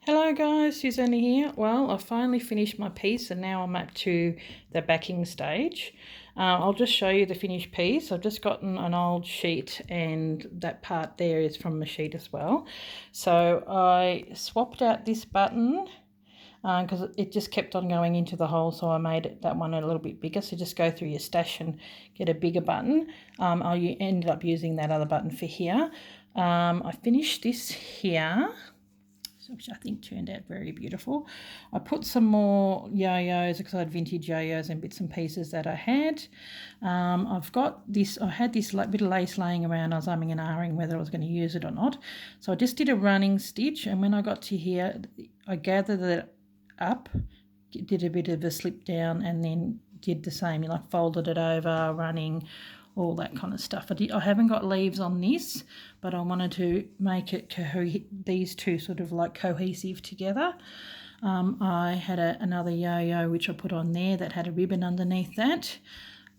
Hello guys, Susanna here. Well, I finally finished my piece and now I'm up to the backing stage. I'll just show you the finished piece. I've just gotten an old sheet and that part there is from the sheet as well. So I swapped out this button because it just kept on going into the hole, so I made that one a little bit bigger. So just go through your stash and get a bigger button. I ended up using that other button for here. I finished this here, which I think turned out very beautiful. I put some more yo-yos because I had vintage yo-yos and bits and pieces that I had. I've got this, I had this bit of lace laying around. I was umming and ahhing whether I was going to use it or not. So I just did a running stitch, and when I got to here, I gathered it up, did a bit of a slip down, and then did the same, like folded it over, running, all that kind of stuff. I haven't got leaves on this, but I wanted to make it these two sort of like cohesive together. I had another yo-yo which I put on there that had a ribbon underneath that.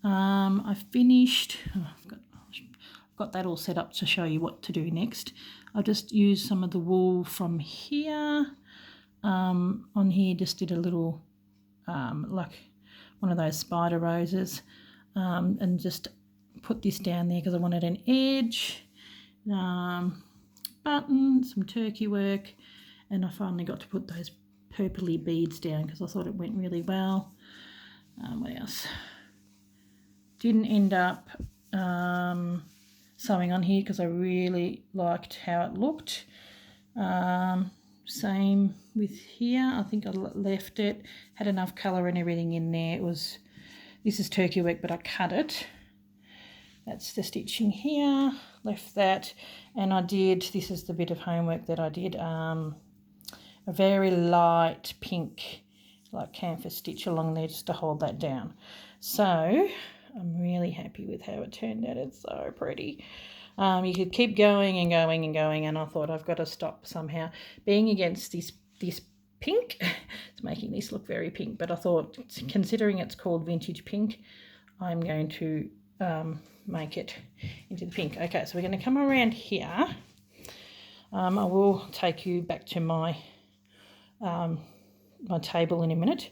I finished, I've got that all set up to show you what to do next. I just used some of the wool from here. On here just did a little like one of those spider roses, and just put this down there because I wanted an edge, button, some turkey work, and I finally got to put those purpley beads down because I thought it went really well. What else? Didn't end up sewing on here because I really liked how it looked. Same with here. I think I left it, had enough colour and everything in there. This is turkey work, but I cut it. That's the stitching here, left that, and I did, this is the bit of homework that I did, a very light pink, like camphor stitch along there just to hold that down. So I'm really happy with how it turned out. It's so pretty. You could keep going and going and going, and I thought I've got to stop somehow. Being against this pink, it's making this look very pink, but I thought, considering it's called vintage pink, I'm going to make it into the pink. Okay, so we're going to come around here. I will take you back to my my table in a minute.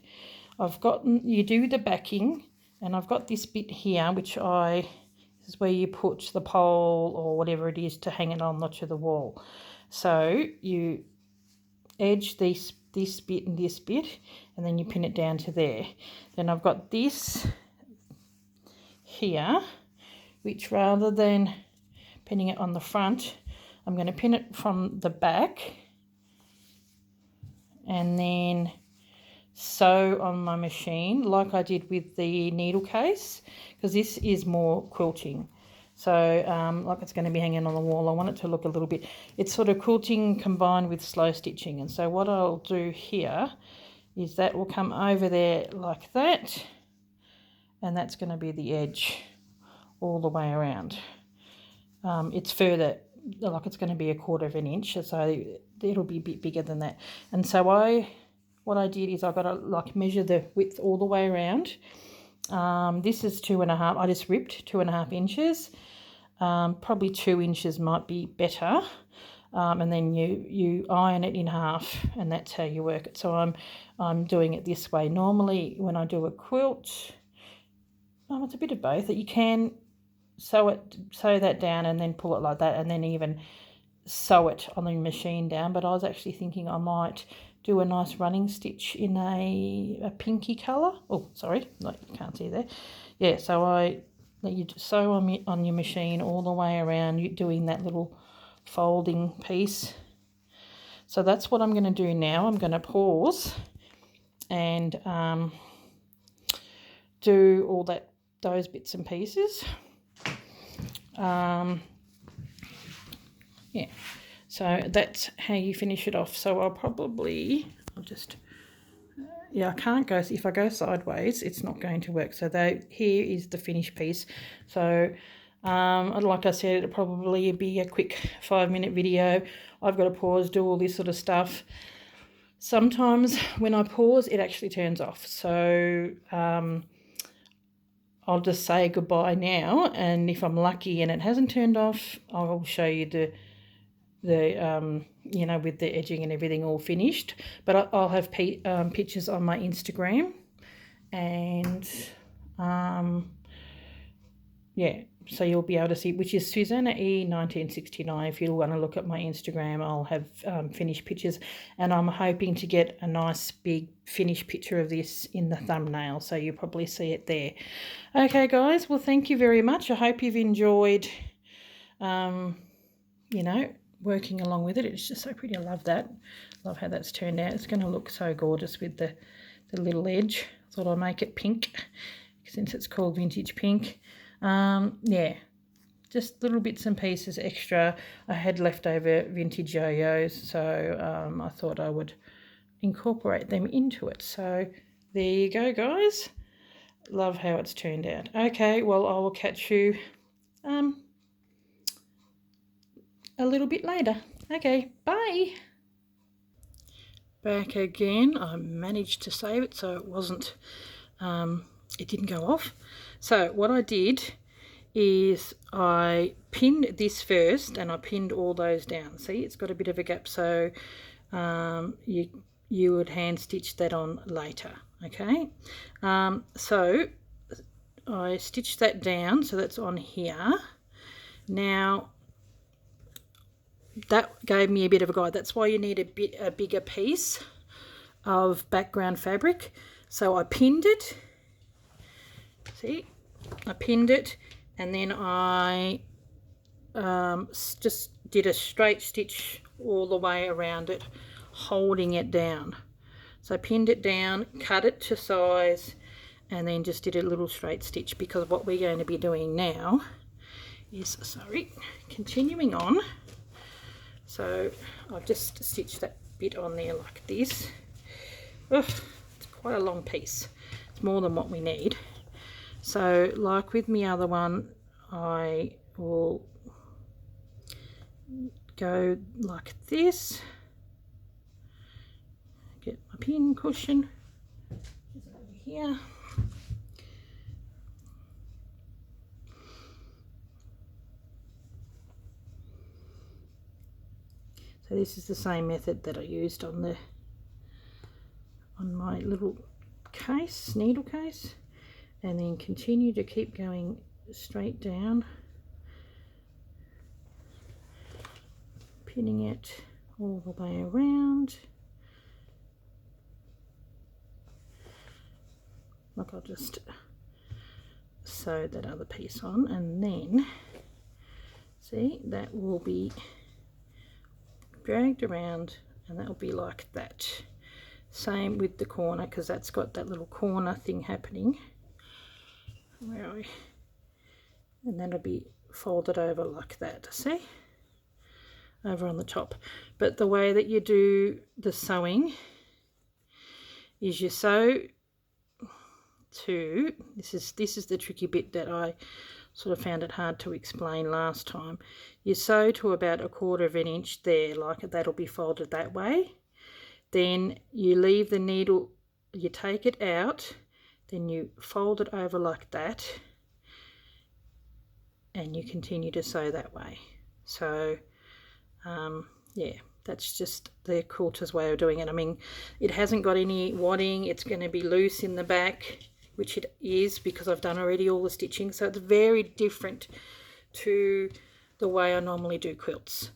You do the backing, and I've got this bit here which this is where you put the pole or whatever it is to hang it on to the wall. So you edge this bit and this bit, and then you pin it down to there. Then I've got this here, which rather than pinning it on the front, I'm going to pin it from the back and then sew on my machine like I did with the needle case, because this is more quilting. So like it's going to be hanging on the wall, I want it to look a little bit, it's sort of quilting combined with slow stitching. And so what I'll do here is that will come over there like that, and that's going to be the edge all the way around. It's further, like it's going to be 1/4 inch, so it'll be a bit bigger than that. And so what I did is I got to like measure the width all the way around. This is 2.5. I just ripped 2.5 inches. Probably 2 inches might be better. And then you iron it in half, and that's how you work it. So I'm doing it this way. Normally when I do a quilt, it's a bit of both. That you can sew that down and then pull it like that, and then even sew it on the machine down. But I was actually thinking I might do a nice running stitch in a pinky colour. Oh, sorry, no, you can't see there. Yeah, so you sew on your machine all the way around, you doing that little folding piece. So that's what I'm going to do now. I'm going to pause and do all those bits and pieces. Yeah, so that's how you finish it off. So I can't go, if I go sideways it's not going to work. So here is the finished piece. So like I said, it'll probably be a quick 5-minute video. I've got to pause, do all this sort of stuff. Sometimes when I pause it actually turns off, so I'll just say goodbye now, and if I'm lucky and it hasn't turned off, I'll show you you know, with the edging and everything all finished. But I'll have pictures on my Instagram, and yeah, so you'll be able to see, which is Susanna E 1969. If you want to look at my Instagram, I'll have finished pictures, and I'm hoping to get a nice big finished picture of this in the thumbnail, so you'll probably see it there. Okay guys, well thank you very much. I hope you've enjoyed you know, working along with it. It's just so pretty. I love that. Love how that's turned out. It's going to look so gorgeous with the little edge. Thought I'd make it pink since it's called Vintage Pink. Yeah, just little bits and pieces extra. I had leftover vintage yo-yos, so I thought I would incorporate them into it. So there you go, guys. Love how it's turned out. Okay, well, I will catch you a little bit later. Okay, bye. Back again. I managed to save it so it wasn't, it didn't go off. So what I did is I pinned this first, and I pinned all those down. See, it's got a bit of a gap, so you would hand stitch that on later. Okay, so I stitched that down, so that's on here. Now that gave me a bit of a guide. That's why you need a bigger piece of background fabric. So I pinned it. See, I pinned it, and then I just did a straight stitch all the way around it, holding it down. So I pinned it down, cut it to size, and then just did a little straight stitch, because what we're going to be doing now is, continuing on. So I've just stitched that bit on there like this. Ugh, it's quite a long piece. It's more than what we need. So like with my other one, I will go like this. Get my pin cushion over here. So this is the same method that I used on my little case, needle case, and then continue to keep going straight down, pinning it all the way around. Like, I'll just sew that other piece on, and then see, that will be dragged around, and that will be like that. Same with the corner, because that's got that little corner thing happening. Where are we? And then it'll be folded over like that, see? Over on the top. But the way that you do the sewing is you sew to, this is the tricky bit that I sort of found it hard to explain last time. You sew to about 1/4 of an inch there, like that'll be folded that way. Then you leave the needle, you take it out, then you fold it over like that, and you continue to sew that way. So yeah, that's just the quilter's way of doing it. I mean, it hasn't got any wadding, it's going to be loose in the back, which it is because I've done already all the stitching, so it's very different to the way I normally do quilts.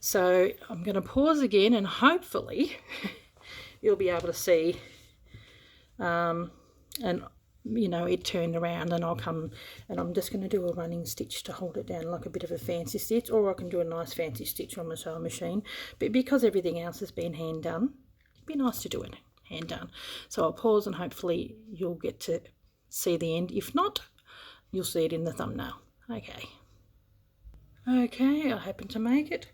So I'm going to pause again, and hopefully you'll be able to see and you know, it turned around, and I'll come and I'm just going to do a running stitch to hold it down, like a bit of a fancy stitch, or I can do a nice fancy stitch on my sewing machine. But because everything else has been hand done, it'd be nice to do it hand done. So I'll pause, and hopefully you'll get to see the end. If not, you'll see it in the thumbnail. Okay, I happen to make it.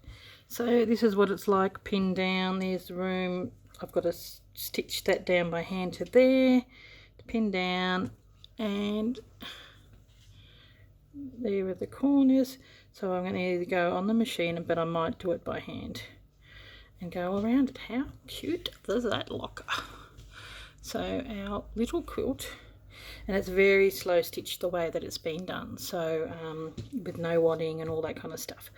So this is what it's like pinned down. There's the room. I've got to stitch that down by hand to there, pin down, and there are the corners. So I'm going to either go on the machine, but I might do it by hand and go around it. How cute does that look? So our little quilt, and it's very slow stitched the way that it's been done, so with no wadding and all that kind of stuff.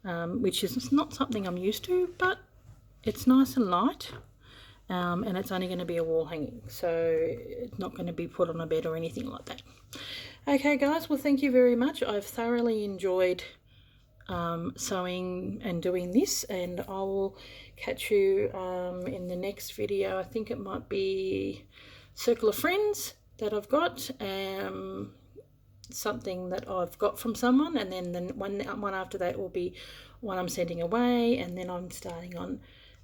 which is not something I'm used to, but it's nice and light. And it's only going to be a wall hanging, so it's not going to be put on a bed or anything like that. Okay guys, well thank you very much. I've thoroughly enjoyed sewing and doing this, and I will catch you in the next video. I think it might be Circle of Friends that I've got, something that I've got from someone, and then the one after that will be one I'm sending away, and then I'm starting on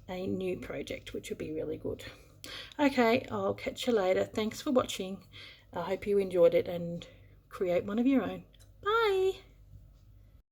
a new project, which will be really good. Okay, I'll catch you later. Thanks for watching. I hope you enjoyed it and create one of your own.